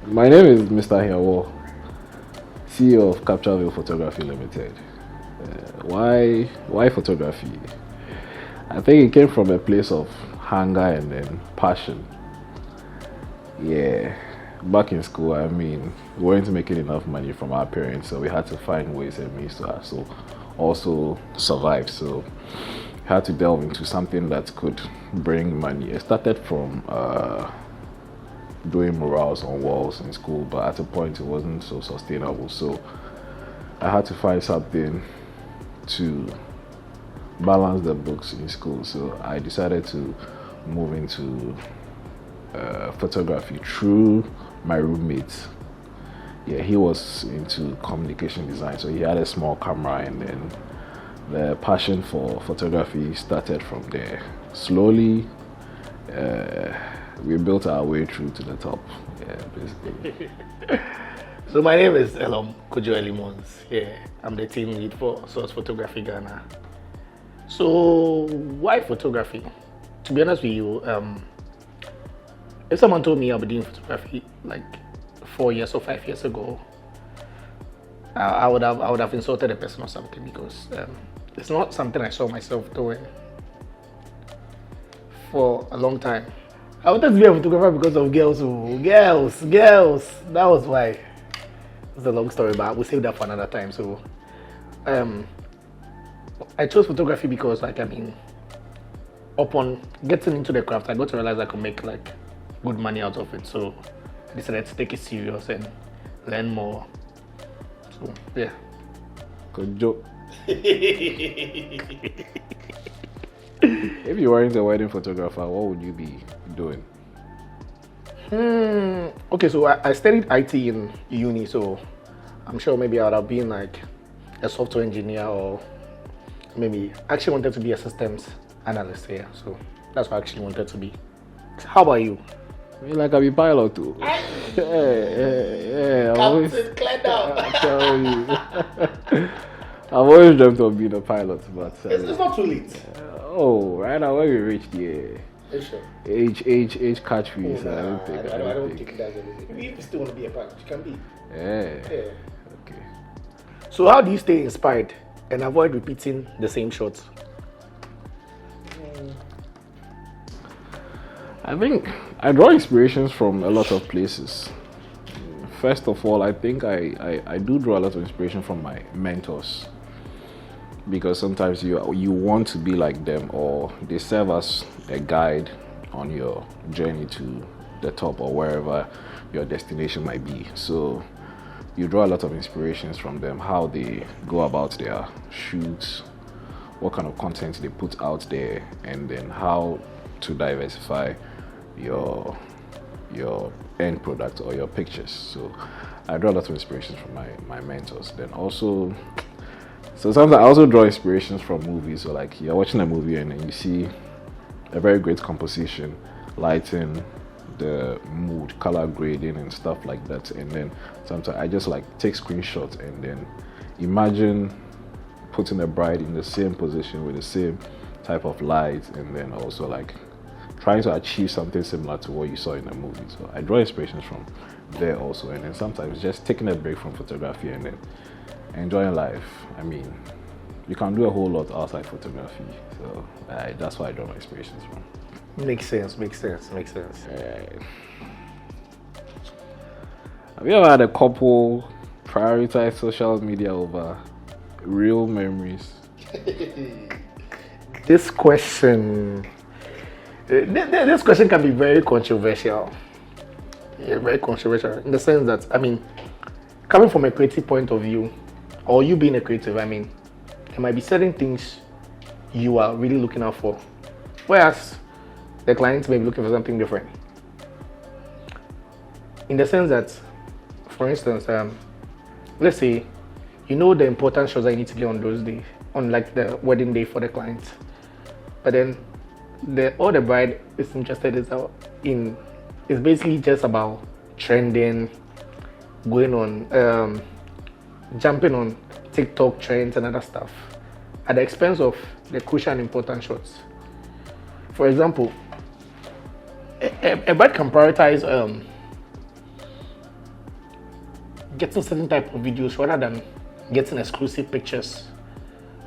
My name is Mr. Hiawo, CEO of Captureville Photography Limited. Why photography? I think it came from a place of hunger and then passion. Yeah, back in school, I mean, we weren't making enough money from our parents, so we had to find ways and means to also survive. So we had to delve into something that could bring money. It started from doing murals on walls in school, but at a point it wasn't so sustainable. So I had to find something to balance the books in school. So I decided to move into photography through my roommate. Yeah, he was into communication design, so he had a small camera, and then the passion for photography started from there. Slowly, we built our way through to the top. Yeah, basically. So my name is Elom Kojo Elimons. Yeah, I'm the team lead for Source Photography Ghana. So why photography? To be honest with you, if someone told me I'll be doing photography like 4 years or 5 years ago, I would have insulted the person or something, because it's not something I saw myself doing for a long time. I wanted to be a photographer because of girls. Girls. That was why. It's a long story, but we'll save that for another time. So, I chose photography because, upon getting into the craft, I got to realize I could make good money out of it. So, I decided to take it serious and learn more. So, yeah. Good joke. If you weren't a wedding photographer, what would you be doing? Okay, so I studied IT in uni, so I'm sure maybe I would have been like a software engineer, or maybe I actually wanted to be a systems analyst. Yeah, so that's what I actually wanted to be. How about you? I mean, I'll be pilot too. Yeah. I've always dreamt of being a pilot, but it's not too late. Right now when we reached the Sure. age catch me. So I don't think that's anything. If you still want to be a pilot, you can be. Yeah. Okay. So how do you stay inspired and avoid repeating the same shots? I think I draw inspirations from a lot of places. First of all, I think I do draw a lot of inspiration from my mentors, because sometimes you want to be like them, or they serve as a guide on your journey to the top or wherever your destination might be. So you draw a lot of inspirations from them, how they go about their shoots, what kind of content they put out there, and then how to diversify your end product or your pictures. So I draw a lot of inspirations from my mentors. Then also, so sometimes I also draw inspirations from movies. So like you're watching a movie and then you see a very great composition, lighting, the mood, color grading and stuff like that. And then sometimes I just take screenshots and then imagine putting a bride in the same position with the same type of light, and then also trying to achieve something similar to what you saw in the movie. So I draw inspirations from there also, and then sometimes just taking a break from photography and then enjoying life. I mean, you can do a whole lot outside photography, so that's why I draw my inspirations from. Makes sense. Have you ever had a couple prioritize social media over real memories? This question can be very controversial. Yeah, very controversial in the sense that, coming from a creative point of view, or you being a creative, there might be certain things you are really looking out for, whereas the clients may be looking for something different. In the sense that, for instance, let's say the important shots that you need to get on those days, on the wedding day for the client, but then all the bride is interested in is basically just about trending, going on, jumping on TikTok trends and other stuff, at the expense of the crucial and important shots. For example, a bride can prioritize getting certain type of videos rather than getting exclusive pictures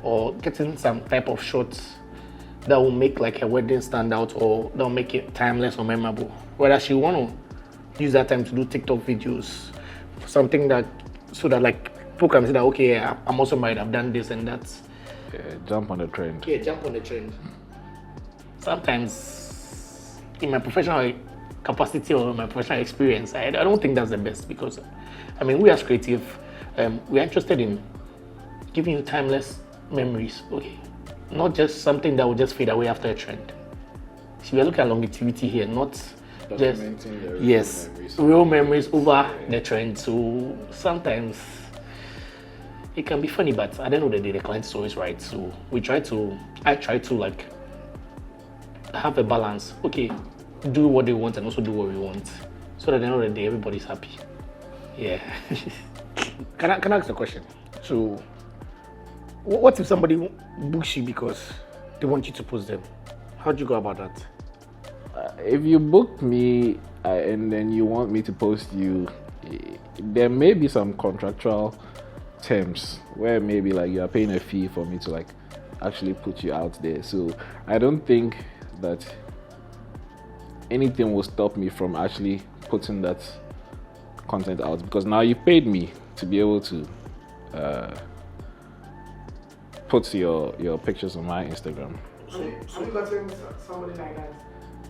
or getting some type of shots that will make like a wedding stand out or that will make it timeless or memorable. Whereas she want to use that time to do TikTok videos, something that so that like people can say that okay, yeah, I'm also married, I've done this and that. Yeah, jump on the trend. Yeah, jump on the trend. Sometimes in my professional capacity or my professional experience, I don't think that's the best because I mean we as creative, we are interested in giving you timeless memories, okay? Not just something that will just fade away after a trend. So we are looking at longevity here, not just real memories over the trend. So sometimes it can be funny, but at the end of the day, the client is always right. So I try to like have a balance. Okay, do what they want and also do what we want. So that at the end of the day, everybody's happy. Yeah. Can I ask a question? So, what if somebody books you because they want you to post them? How do you go about that? If you book me and then you want me to post you, there may be some contractual terms where maybe like you are paying a fee for me to like actually put you out there. So I don't think that anything will stop me from actually putting that content out because now you paid me to be able to put your pictures on my Instagram. So you gotten somebody like that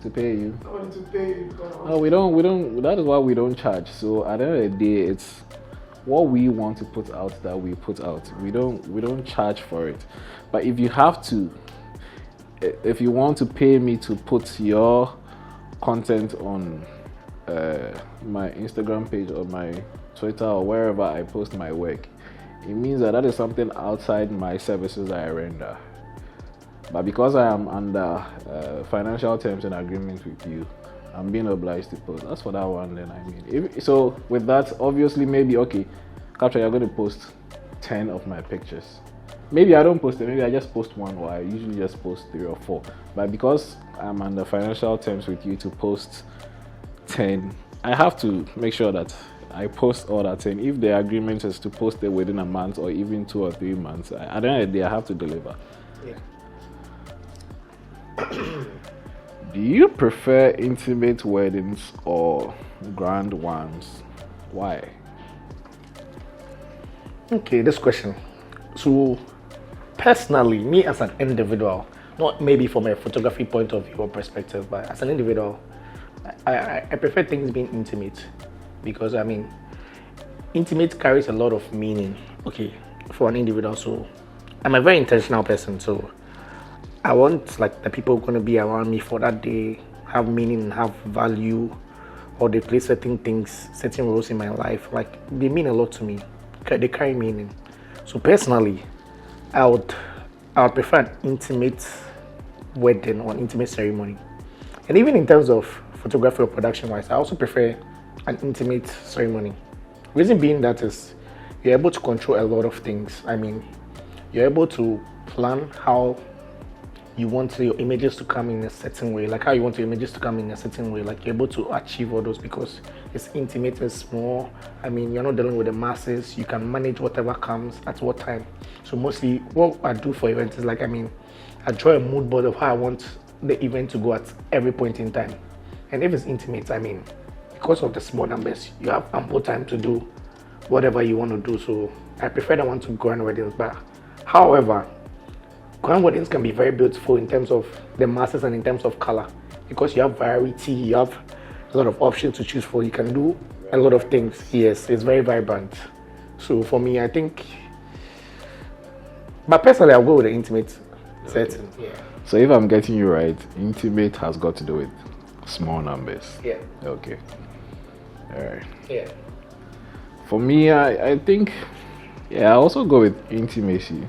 to pay you? somebody to pay you because No, we don't. That is why we don't charge. So at the end of the day, it's what we want to put out that we put out. We don't charge for it. But if you have to, if you want to pay me to put your content on my Instagram page or my Twitter or wherever I post my work, it means that is something outside my services I render. But because I am under financial terms and agreements with you, I'm being obliged to post. That's for that one. Then I mean, so with that, obviously maybe okay, Capture, you're going to post 10 of my pictures. Maybe I don't post it. Maybe I just post one, or I usually just post 3 or 4. But because I'm under financial terms with you to post 10, I have to make sure that I post all that 10. If the agreement is to post it within a month or even 2 or 3 months, at the end of the day, I have to deliver. Yeah. Do you prefer intimate weddings or grand ones? Why? Okay, this question. So, personally, me as an individual, not maybe from a photography point of view or perspective, but as an individual, I prefer things being intimate because I mean, intimate carries a lot of meaning. Okay, for an individual. So, I'm a very intentional person. So, I want like the people going to be around me for that day have meaning and have value, or they play certain things, certain roles in my life. Like they mean a lot to me. They carry meaning. So personally, I would prefer an intimate wedding or an intimate ceremony. And even in terms of photography or production wise, I also prefer an intimate ceremony. Reason being that is you're able to control a lot of things. I mean, you're able to plan how you want your images to come in a certain way, like how you want your images to come in a certain way, like you're able to achieve all those because it's intimate, it's small. I mean, you're not dealing with the masses, you can manage whatever comes at what time. So mostly what I do for events is like, I mean, I draw a mood board of how I want the event to go at every point in time. And if it's intimate, I mean, because of the small numbers, you have ample time to do whatever you want to do. So I prefer the one to grand weddings, but however, grand weddings can be very beautiful in terms of the masses and in terms of color because you have variety, you have a lot of options to choose for. You can do a lot of things. Yes, it's very vibrant. So for me, I think, but personally, I'll go with the intimate setting. Yeah. So if I'm getting you right, intimate has got to do with small numbers. Yeah. Okay. All right. Yeah. For me, I think, I also go with intimacy.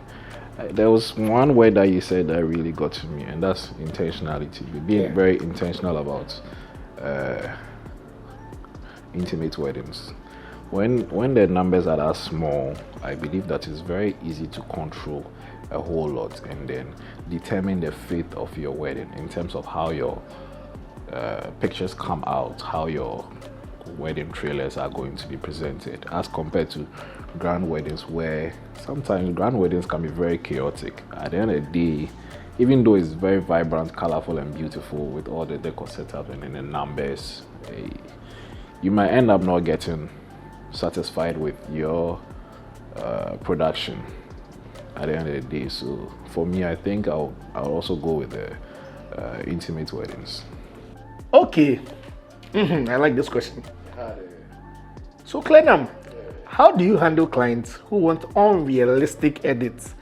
There was one word that you said that really got to me, and that's intentionality. You're being very intentional about intimate weddings. When the numbers are that small, I believe that it's very easy to control a whole lot and then determine the fate of your wedding in terms of how your pictures come out, how your wedding trailers are going to be presented, as compared to grand weddings, where sometimes grand weddings can be very chaotic. At the end of the day, even though it's very vibrant, colorful, and beautiful with all the decor setup and then the numbers, you might end up not getting satisfied with your production at the end of the day. So for me, I think I'll also go with the intimate weddings. Okay. I like this question. So Clenham, how do you handle clients who want unrealistic edits,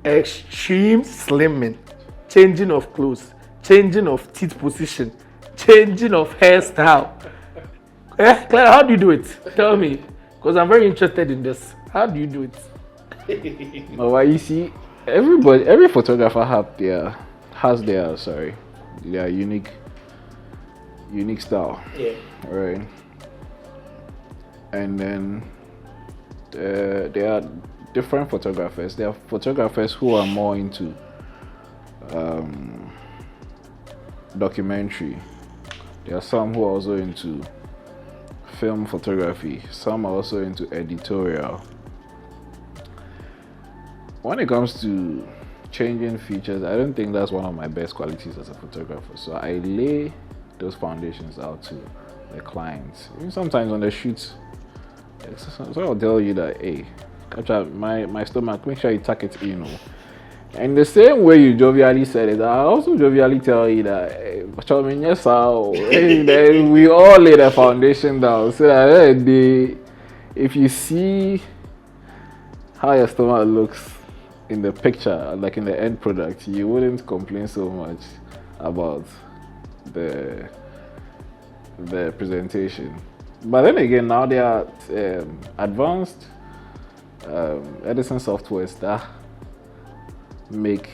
extreme slimming, changing of clothes, changing of teeth position, changing of hairstyle? Claire, how do you do it? Tell me, because I'm very interested in this. How do you do it? Well, you see, every photographer has their unique style. Yeah. Right. And then there are different photographers. There are photographers who are more into documentary. There are some who are also into film photography. Some are also into editorial. When it comes to changing features, I don't think that's one of my best qualities as a photographer. So I lay those foundations out to the clients. Even sometimes on the shoots, so I'll tell you that, hey, capture my stomach, make sure you tuck it in. And the same way you jovially said it, I also jovially tell you that, hey, we all lay the foundation down so that if you see how your stomach looks in the picture, like in the end product, you wouldn't complain so much about the presentation. But then again, now there are advanced editing softwares that make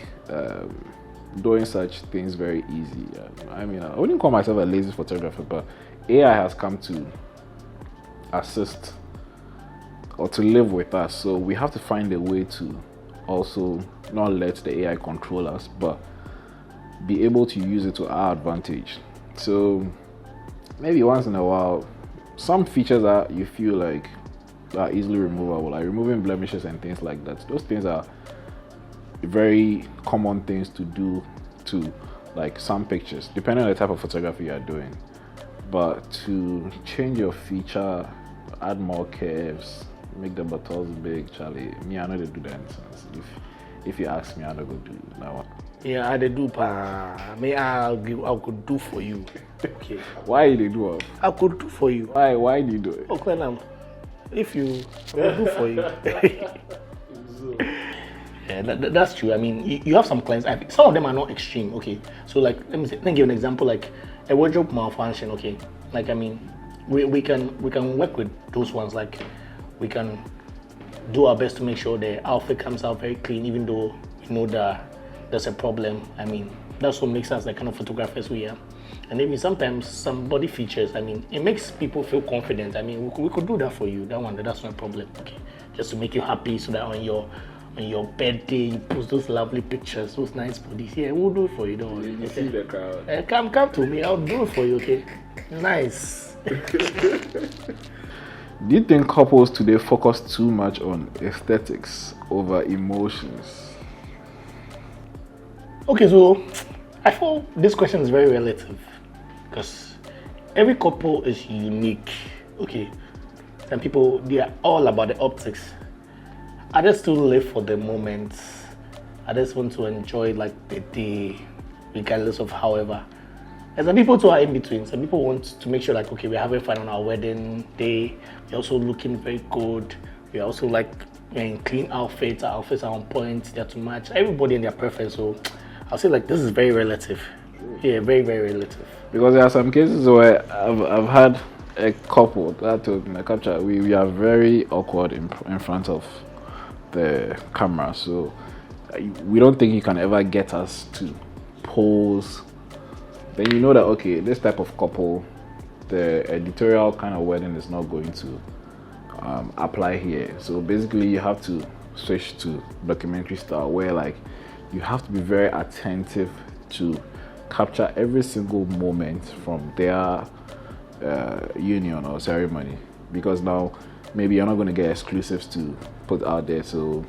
doing such things very easy. I mean, I wouldn't call myself a lazy photographer, but AI has come to assist or to live with us. So we have to find a way to also not let the AI control us, but be able to use it to our advantage. So maybe once in a while, some features that you feel like are easily removable, like removing blemishes and things like that. Those things are very common things to do to like some pictures, depending on the type of photography you are doing. But to change your feature, add more curves, make the buttons big, Charlie, me, I know they do that instance. If you ask me, I don't go do that one. Yeah, I do pa. Me, I could do for you. Okay. Why they do it? I could do for you. Why do you do it? Oh, Clenham, if you, I will do for you. Yeah, that's true. I mean, you have some clients. I think some of them are not extreme. Okay, so like let me give an example. Like a wardrobe malfunction. Okay, like I mean, we can work with those ones. Like we can do our best to make sure the outfit comes out very clean, even though we know that there's a problem. I mean, that's what makes us the kind of photographers we are. And maybe sometimes some body features, I mean, it makes people feel confident. I mean, we could do that for you. That's no problem. Okay, just to make you happy, so that on your birthday you post those lovely pictures, those nice bodies. Yeah, we'll do it for you. Don't worry. You see the crowd. Come to me. I'll do it for you. Okay, nice. Do you think couples today focus too much on aesthetics over emotions? Okay, so I feel this question is very relative because every couple is unique. Okay, some people, they are all about the optics. Others still live for the moment. Others want to enjoy like the day, regardless of however. And some people too are in between. Some people want to make sure like, okay, we're having fun on our wedding day. We're also looking very good. We're also like in clean outfits. Our outfits are on point. They're to match. Everybody and their preference. So I'll say like this is very relative. Yeah, very, very relative. Because there are some cases where I've had a couple that told me, Capture, we are very awkward in front of the camera. So we don't think you can ever get us to pose. Then you know that, okay, this type of couple, the editorial kind of wedding is not going to apply here. So basically you have to switch to documentary style, where like you have to be very attentive to capture every single moment from their union or ceremony, because now maybe you're not going to get exclusives to put out there, so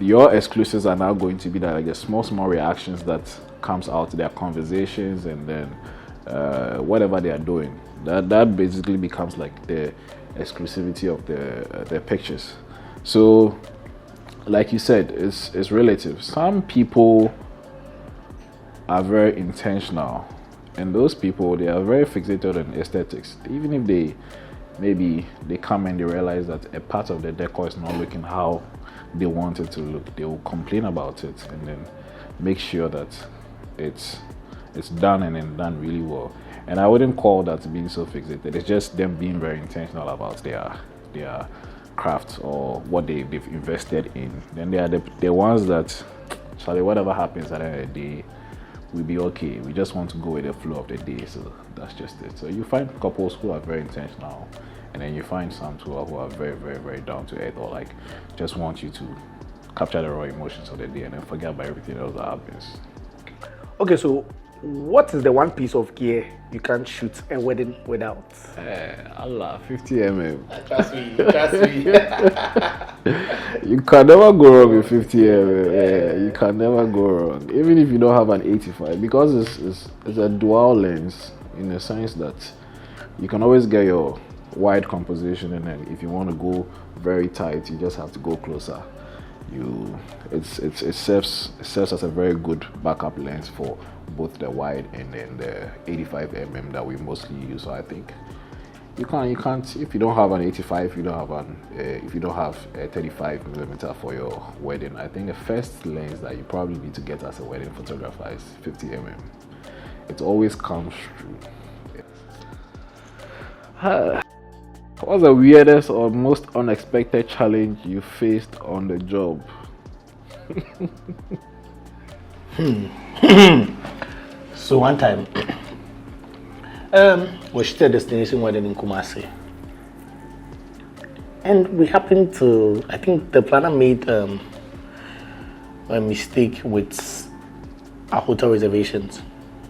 your exclusives are now going to be like the small reactions that comes out their conversations, and then whatever they are doing, that basically becomes like the exclusivity of their pictures. So like you said, it's relative. Some people are very intentional, and those people, they are very fixated on aesthetics. Even if they come and they realize that a part of the decor is not looking how they want it to look, they will complain about it and then make sure that it's done, and then done really well. And I wouldn't call that being so fixated. It's just them being very intentional about their craft or what they've invested in. Then they are the ones that, Charlie, whatever happens at the end of the day, we'll be okay. We just want to go with the flow of the day. So that's just it. So you find couples who are very intentional, and then you find some who are very, very, very down to earth, or like just want you to capture the raw emotions of the day and then forget about everything else that happens. Okay, so what is the one piece of gear you can't shoot a wedding without? Allah, 50 mm. Trust me. You can never go wrong with 50 mm. You can never go wrong, even if you don't have an 85, because it's a dual lens, in the sense that you can always get your wide composition, and then if you want to go very tight, you just have to go closer. It serves as a very good backup lens for both the wide and then the 85 mm that we mostly use. So I think you can't if you don't have an 85, if you don't have a 35 millimeter for your wedding, I think the first lens that you probably need to get as a wedding photographer is 50 mm. It always comes true. What's the weirdest or most unexpected challenge you faced on the job? So one time, we shot a destination wedding in Kumasi, and we happened to, I think the planner made a mistake with our hotel reservations.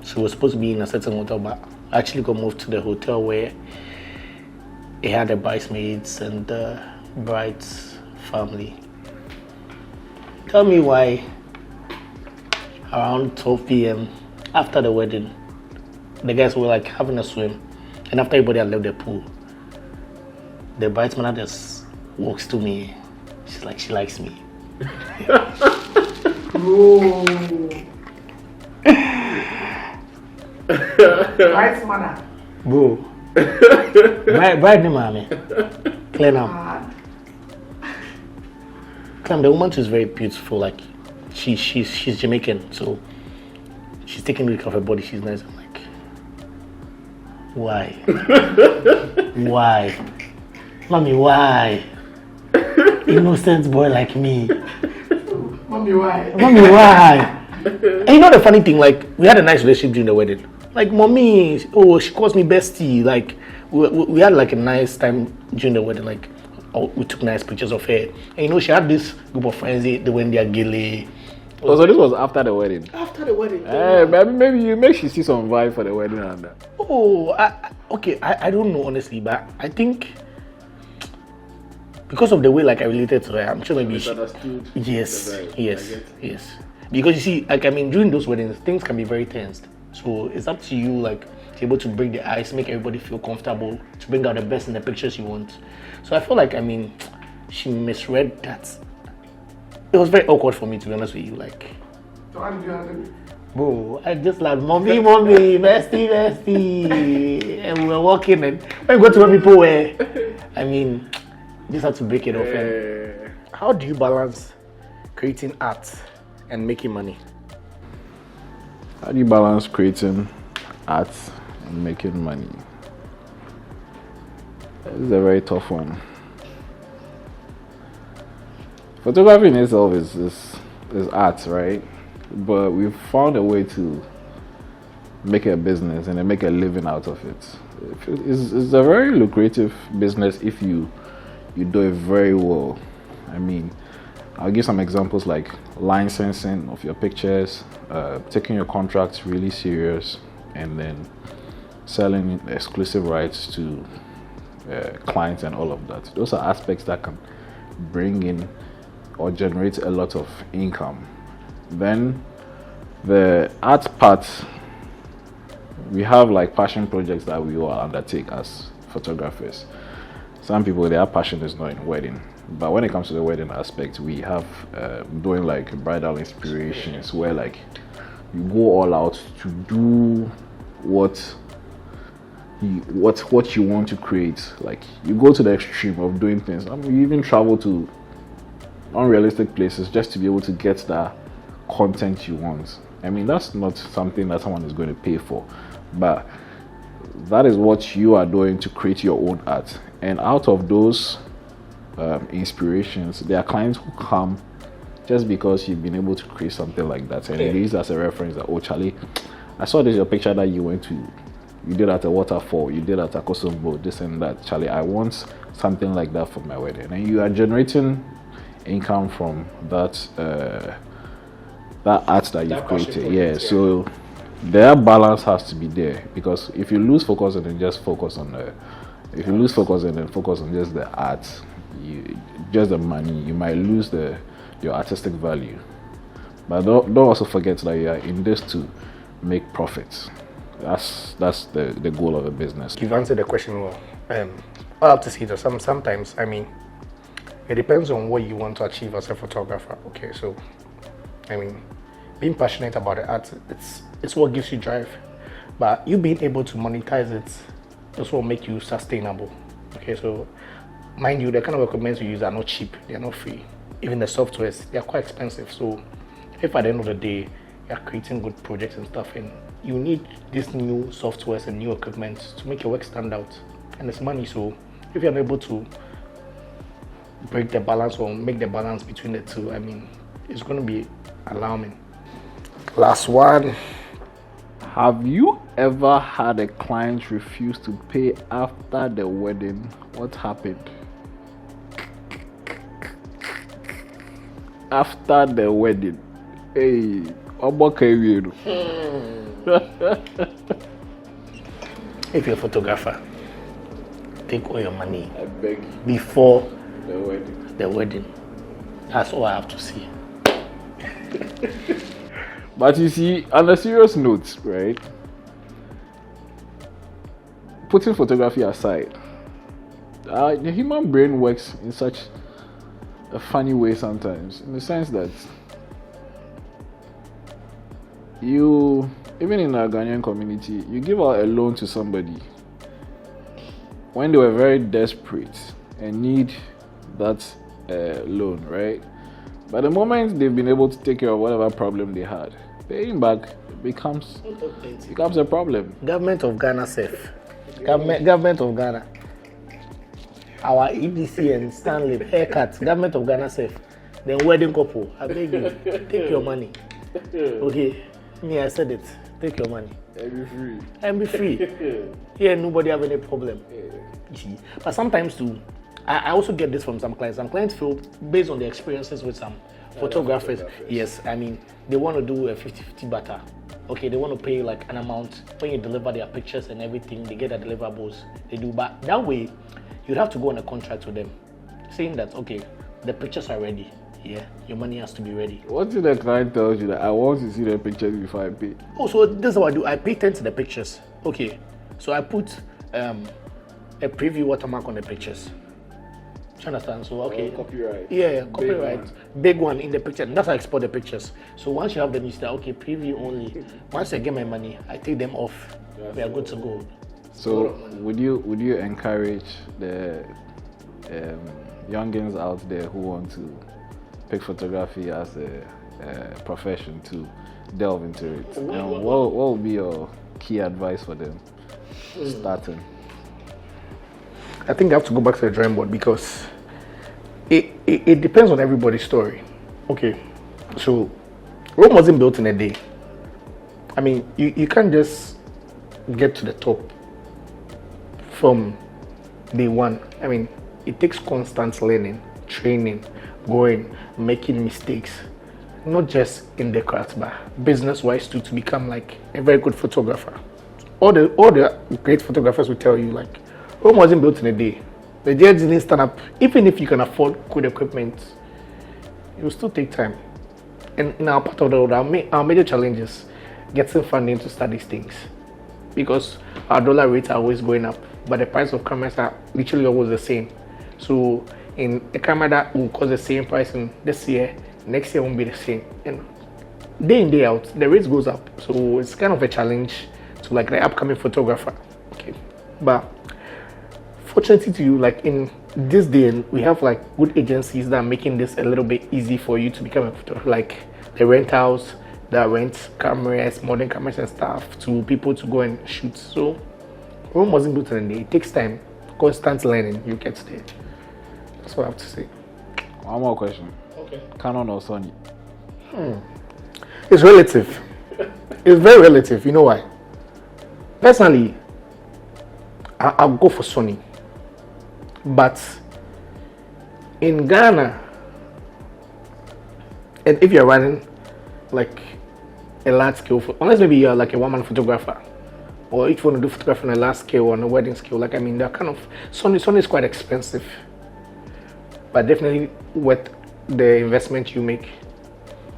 She was supposed to be in a certain hotel, but actually got moved to the hotel where it had the bridesmaids and the bride's family. Tell me why around 12 p.m. after the wedding, the guys were like having a swim, and after everybody had left the pool, the bridesmaid just walks to me. She's like, she likes me. Right, manner. Bro. Bride name, mommy. Clear now. Clem, the woman is very beautiful. Like she's Jamaican, so she's taking care of her body. She's nice. I'm like, why? Why, mommy? Why? Innocent boy like me. Mommy, why? Mommy, why? And you know the funny thing, like we had a nice relationship during the wedding. Like mommy, she calls me bestie. Like we had like a nice time during the wedding. Like we took nice pictures of her. And you know she had this group of friends. They went there gilly. Oh, so this was after the wedding? After the wedding. Maybe you make she see some vibe for the wedding and that. Oh, I don't know honestly, but I think because of the way like I related to her, I'm sure maybe she understood. Yes. Because you see, like I mean, during those weddings, things can be very tensed. So it's up to you, like, to be able to break the ice, make everybody feel comfortable, to bring out the best in the pictures you want. So I feel like, I mean, she misread that. It was very awkward for me, to be honest with you. Like, So how did you handle it? bro, I just like, mommy, bestie. And we were walking, and when we go to where people were, I mean, just had to break it off. And how do you balance creating art and making money? How do you balance creating art and making money? This is a very tough one. Photography in itself is art, right? But we've found a way to make it a business and then make a living out of it. It's a very lucrative business if you do it very well. I mean, I'll give some examples like licensing of your pictures, taking your contracts really serious, and then selling exclusive rights to clients and all of that. Those are aspects that can bring in or generate a lot of income. Then the art part, we have like passion projects that we all undertake as photographers. Some people, their passion is not in wedding, but when it comes to the wedding aspect, we have doing like bridal inspirations where like you go all out to do what you want to create. Like you go to the extreme of doing things. I mean, you even travel to unrealistic places just to be able to get that content you want. I mean, that's not something that someone is going to pay for, but that is what you are doing to create your own art. And out of those inspirations, there are clients who come just because you've been able to create something like that, and they use as a reference that, oh Charlie, I saw this your picture that you did at a waterfall, you did at a Kosovo, this and that. Charlie, I want something like that for my wedding. And you are generating income from that art that you've created. Yeah, so their balance has to be there, because if you lose focus and then just focus on if you lose focus and then focus on just the art, just the money, you might lose your artistic value. But don't also forget that you are in this to make profits. That's the goal of a business. You've answered the question well. I have to say that sometimes, I mean, it depends on what you want to achieve as a photographer. Okay, so I mean, being passionate about the art, it's what gives you drive. But you being able to monetize it, that's what make you sustainable. Okay, so mind you, the kind of equipment you use are not cheap, they are not free. Even the softwares, they are quite expensive. So if at the end of the day you're creating good projects and stuff, and you need these new softwares and new equipment to make your work stand out, and it's money. So if you're able to break the balance or make the balance between the two, I mean, it's going to be alarming. Last one. Have you ever had a client refuse to pay after the wedding? What happened? After the wedding. Hey, If you're a photographer, take all your money, I beg you, before the wedding. That's all I have to say. But you see, on a serious note, right? Putting photography aside, the human brain works in such a funny way sometimes, in the sense that you, even in our Ghanaian community, you give out a loan to somebody when they were very desperate and need that loan, right? But the moment they've been able to take care of whatever problem they had, paying back becomes a problem. Government of Ghana safe. Government of Ghana. Our EDC and Stanley haircuts. Government of Ghana safe. Then wedding couple. I beg you, take your money. Okay. Me, I said it. Take your money. And be free. Here, nobody have any problem. You see. But sometimes too, I also get this from some clients. Some clients feel, based on their experiences with some photographers, yes, I mean, they want to do a 50-50 barter. Okay, they want to pay like an amount. When you deliver their pictures and everything, they get their deliverables. They do, but that way, you'd have to go on a contract with them, saying that, okay, the pictures are ready. Yeah, your money has to be ready. What if the client tells you that I want to see the pictures before I pay? Oh, so this is what I do. I patent the pictures. Okay, so I put a preview watermark on the pictures. Do you understand? So okay, copyright. Yeah, copyright. Big one in the picture. And that's how I export the pictures. So once you have them, you say, okay, preview only. Once I get my money, I take them off. We are good to go. So would you encourage the youngins out there who want to pick photography as a profession to delve into it? And what would be your key advice for them starting? I think I have to go back to the drawing board, because it depends on everybody's story. Okay, so Rome wasn't built in a day. I mean, you can't just get to the top from day one. I mean, it takes constant learning, training, going, making mistakes, not just in the craft, but business-wise too, to become like a very good photographer. All the great photographers will tell you like, Rome wasn't built in a day. The day didn't stand up. Even if you can afford good equipment, it will still take time. And in our part of the world, our major challenge is getting funding to start these things, because our dollar rates are always going up, but the price of cameras are literally always the same. So in a camera that will cost the same price in this year, next year won't be the same. And day in, day out, the rates goes up. So it's kind of a challenge to like the upcoming photographer. Okay. But fortunately to you, like in this day, we have like good agencies that are making this a little bit easy for you to become a photographer, like the rentals that rent cameras, modern cameras and stuff to people to go and shoot. So Rome wasn't built in a day. It takes time, constant learning, you get there. That's what I have to say. One more question. Okay. Canon or Sony? It's relative. It's very relative. You know why? Personally, I'll go for Sony. But in Ghana, and if you're running like a large scale, unless maybe you're like a one-man photographer, or if you want to do photography on a large scale or on a wedding scale, like I mean, they're kind of Sony is quite expensive, but definitely worth the investment you make.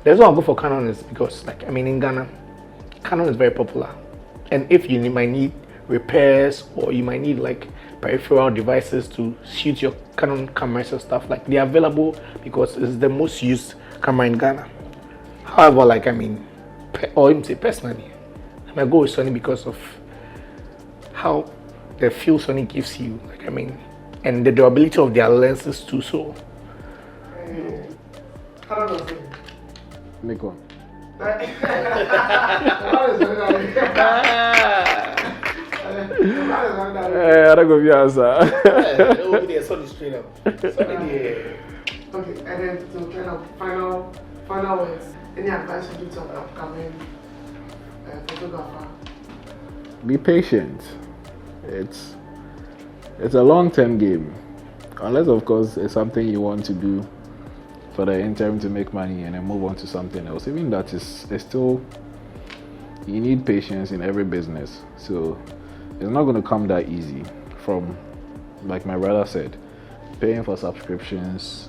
The reason I'll go for Canon is because, like I mean, in Ghana, Canon is very popular, and if you might need repairs or you might need like peripheral devices to shoot your Canon cameras and stuff, like they're available because it's the most used camera in Ghana. However, like I mean, or even say personally, I might go with Sony because of how the feel Sony gives you, like I mean, and the durability of their lenses too. So I don't know. Nikon. I don't go via answer. it will be the Sony straight up. Okay, and then to kind of final words, any advice you give to an upcoming photographer? Be patient. It's a long-term game, unless of course it's something you want to do for the interim to make money and then move on to something else. Even that is still, you need patience in every business. So it's not going to come that easy. From, like my brother said, paying for subscriptions,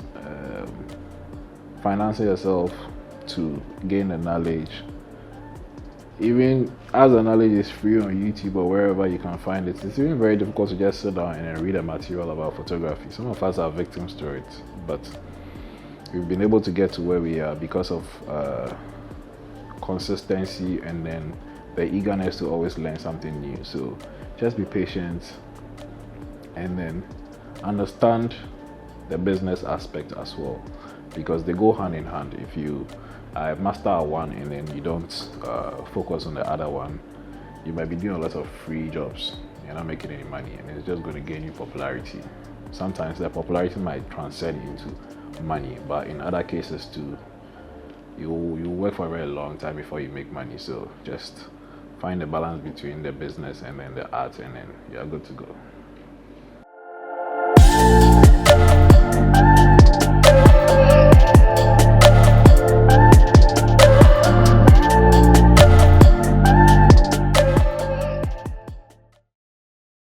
financing yourself to gain the knowledge. Even as the knowledge is free on YouTube or wherever you can find it, it's even very difficult to just sit down and read a material about photography. Some of us are victims to it, but we've been able to get to where we are because of consistency and then the eagerness to always learn something new. So just be patient and then understand the business aspect as well, because they go hand in hand. If you master one and then you don't focus on the other one, you might be doing a lot of free jobs. You're not making any money and it's just going to gain you popularity. Sometimes the popularity might transcend into money, but in other cases too, you work for a very long time before you make money. So just find the balance between the business and then the art, and then you're good to go.